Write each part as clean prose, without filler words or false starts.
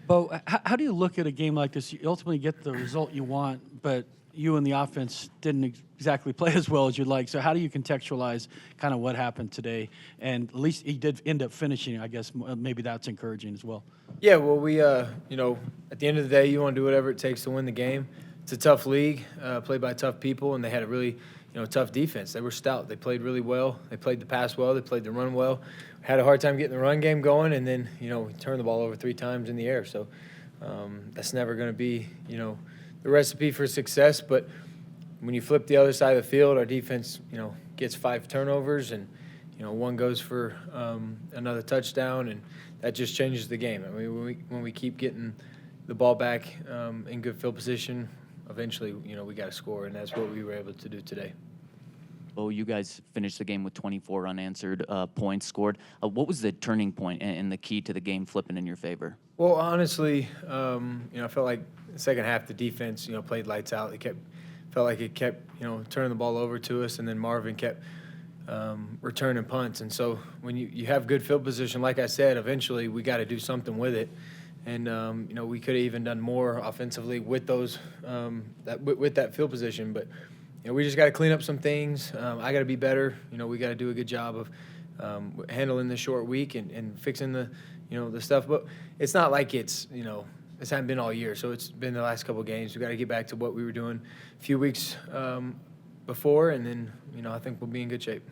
Bo, how do you look at a game like this? You ultimately get the result you want, but you and the offense didn't exactly play as well as you'd like. So how do you contextualize kind of what happened today? And at least he did end up finishing. I guess maybe that's encouraging as well. Yeah, well, we, at the end of the day, you want to do whatever it takes to win the game. It's a tough league, played by tough people, and they had a really, tough defense. They were stout. They played really well. They played the pass well. They played the run well. Had a hard time getting the run game going, and then, we turned the ball over 3 times in the air. So that's never going to be, the recipe for success. But when you flip the other side of the field, our defense, gets 5 turnovers, and, one goes for another touchdown, and that just changes the game. I mean, when we keep getting the ball back in good field position, eventually, we got to score, and that's what we were able to do today. Well, you guys finished the game with 24 unanswered points scored. What was the turning point and the key to the game flipping in your favor? Well, honestly, I felt like the second half the defense, played lights out. Felt like it kept, turning the ball over to us, and then Marvin kept returning punts. And so when you have good field position, like I said, eventually we got to do something with it. And we could have even done more offensively with those with that field position, but we just got to clean up some things. I got to be better. We got to do a good job of handling the short week and fixing the the stuff. But it's not like it's this hasn't been all year, so it's been the last couple of games. We got to get back to what we were doing a few weeks before, and then I think we'll be in good shape.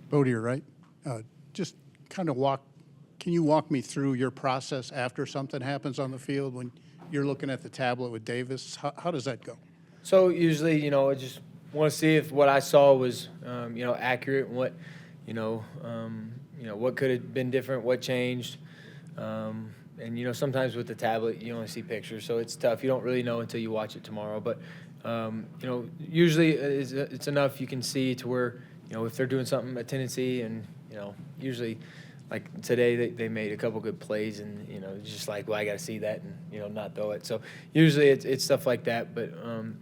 Bo, you're right. Just kind of can you walk me through your process after something happens on the field when you're looking at the tablet with Davis? How does that go? So usually, I just want to see if what I saw was, accurate, and what, what could have been different, what changed. And, sometimes with the tablet, you only see pictures, so it's tough. You don't really know until you watch it tomorrow. But, usually it's enough you can see to where, if they're doing something, a tendency, and, usually like today they made a couple good plays, and, just like, well, I got to see that and, not throw it. So usually it's stuff like that. But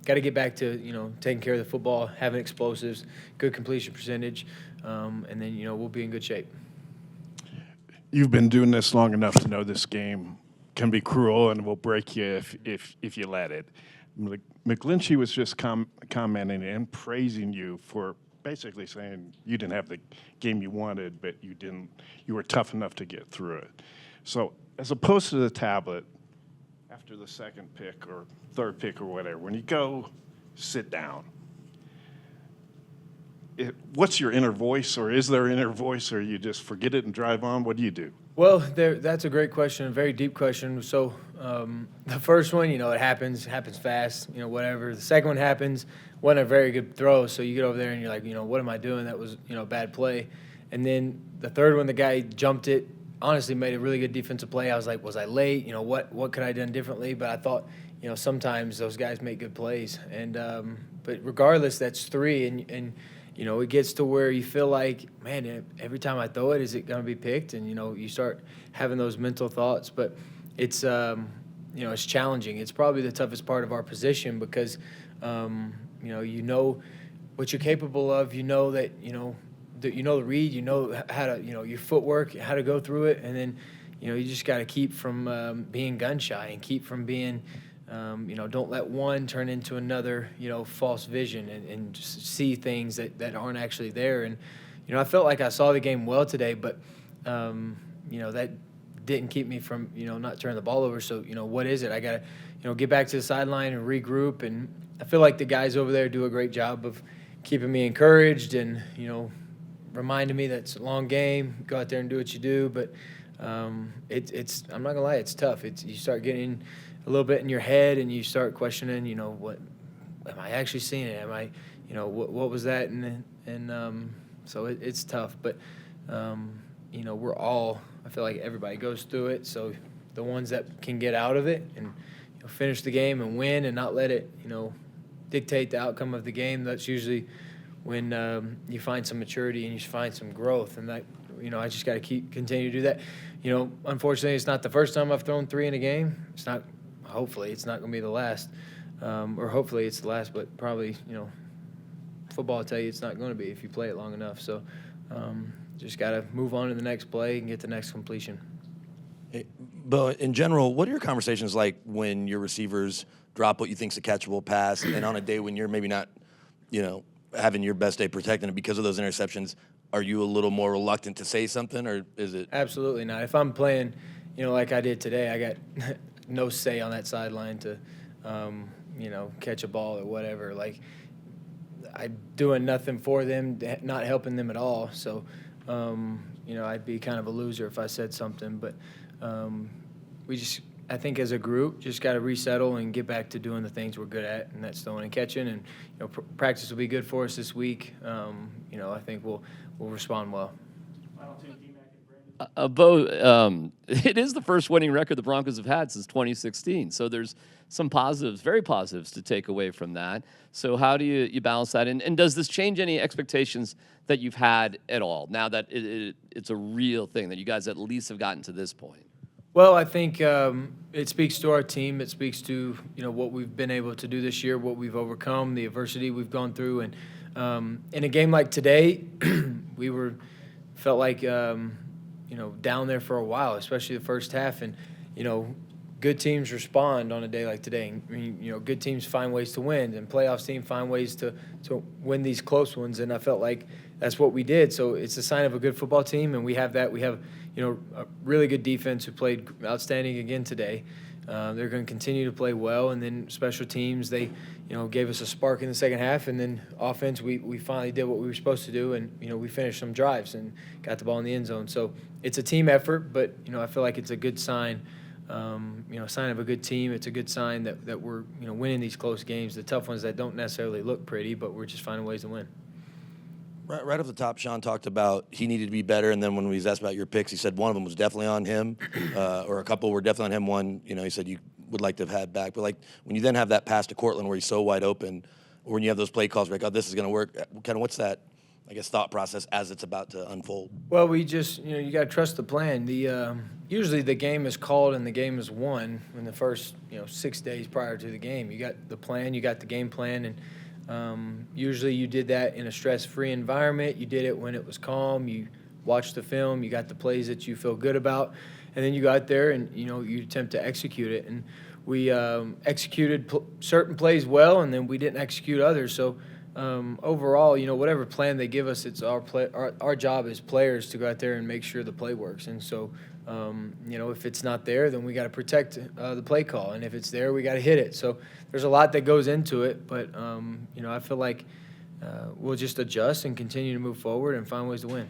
got to get back to, taking care of the football, having explosives, good completion percentage, and then, we'll be in good shape. You've been doing this long enough to know this game can be cruel and will break you if you let it. McGlinchey was just commenting and praising you for basically saying you didn't have the game you wanted, but you were tough enough to get through it. So as opposed to the tablet, after the second pick or third pick or whatever, when you go sit down, what's your inner voice, or is there an inner voice, or you just forget it and drive on? What do you do? Well, that's a great question, a very deep question. So the first one, it happens fast, whatever. The second one happens, wasn't a very good throw, so you get over there and you're like, what am I doing? That was, a bad play. And then the third one, the guy jumped it, honestly made a really good defensive play. I was like, was I late? What could I have done differently? But I thought, sometimes those guys make good plays. And but regardless, that's 3, and it gets to where you feel like, man, every time I throw it, is it going to be picked? And, you start having those mental thoughts. But it's, it's challenging. It's probably the toughest part of our position because, what you're capable of. That, the read, how to, your footwork, how to go through it. And then, you just got to keep from being gun shy and keep from being don't let one turn into another, false vision and just see things that aren't actually there. And, I felt like I saw the game well today, but, that didn't keep me from, not turning the ball over. So, what is it? I got to, get back to the sideline and regroup. And I feel like the guys over there do a great job of keeping me encouraged and, reminding me that it's a long game. Go out there and do what you do. But it's I'm not going to lie, it's tough. You start getting a little bit in your head, and you start questioning, what am I actually seeing it? Am I, what was that? And so it's tough, but we're all, I feel like everybody goes through it. So the ones that can get out of it and finish the game and win and not let it, dictate the outcome of the game, that's usually when you find some maturity and you find some growth. And that, I just got to continue to do that. Unfortunately, it's not the first time I've thrown 3 in a game. It's not. Hopefully, it's not going to be the last, or hopefully it's the last. But probably, football will tell you it's not going to be if you play it long enough. So, just got to move on to the next play and get the next completion. Hey, Bo, in general, what are your conversations like when your receivers drop what you think's a catchable pass, and on a day when you're maybe not, having your best day protecting it because of those interceptions, are you a little more reluctant to say something, or is it? Absolutely not. If I'm playing, like I did today, I got no say on that sideline to, catch a ball or whatever. Like, I'm doing nothing for them, not helping them at all. So, I'd be kind of a loser if I said something. But I think as a group, just got to resettle and get back to doing the things we're good at, and that's throwing and catching. And practice will be good for us this week. I think we'll respond well. Bo, it is the first winning record the Broncos have had since 2016. So there's some positives, very positives, to take away from that. So how do you balance that? And does this change any expectations that you've had at all now that it's a real thing, that you guys at least have gotten to this point? Well, I think it speaks to our team. It speaks to what we've been able to do this year, what we've overcome, the adversity we've gone through, and in a game like today, we felt like down there for a while, especially the first half, and good teams respond on a day like today. I mean, good teams find ways to win, and playoffs teams find ways to win these close ones, and I felt like that's what we did. So it's a sign of a good football team, and we have that. We have a really good defense who played outstanding again today. They're going to continue to play well, and then special teams, they gave us a spark in the second half, and then offense, we finally did what we were supposed to do, and we finished some drives and got the ball in the end zone. So it's a team effort, but I feel like it's a good sign. Sign of a good team. It's a good sign that we're winning these close games, the tough ones that don't necessarily look pretty, but we're just finding ways to win. Right off the top, Sean talked about he needed to be better, and then when he was asked about your picks, he said one of them was definitely on him, or a couple were definitely on him. One, he said you would like to have had back. But, when you then have that pass to Cortland where he's so wide open, or when you have those play calls where oh, this is going to work, kind of what's that, thought process as it's about to unfold? Well, we just, you got to trust the plan. Usually the game is called and the game is won in the first, 6 days prior to the game. You got the plan, you got the game plan, and usually you did that in a stress-free environment. You did it when it was calm. You watched the film. You got the plays that you feel good about. And then you go out there and, you attempt to execute it. And we executed certain plays well, and then we didn't execute others. So overall, whatever plan they give us, it's our job as players to go out there and make sure the play works. And so, if it's not there, then we got to protect the play call. And if it's there, we got to hit it. So there's a lot that goes into it. But, I feel like we'll just adjust and continue to move forward and find ways to win.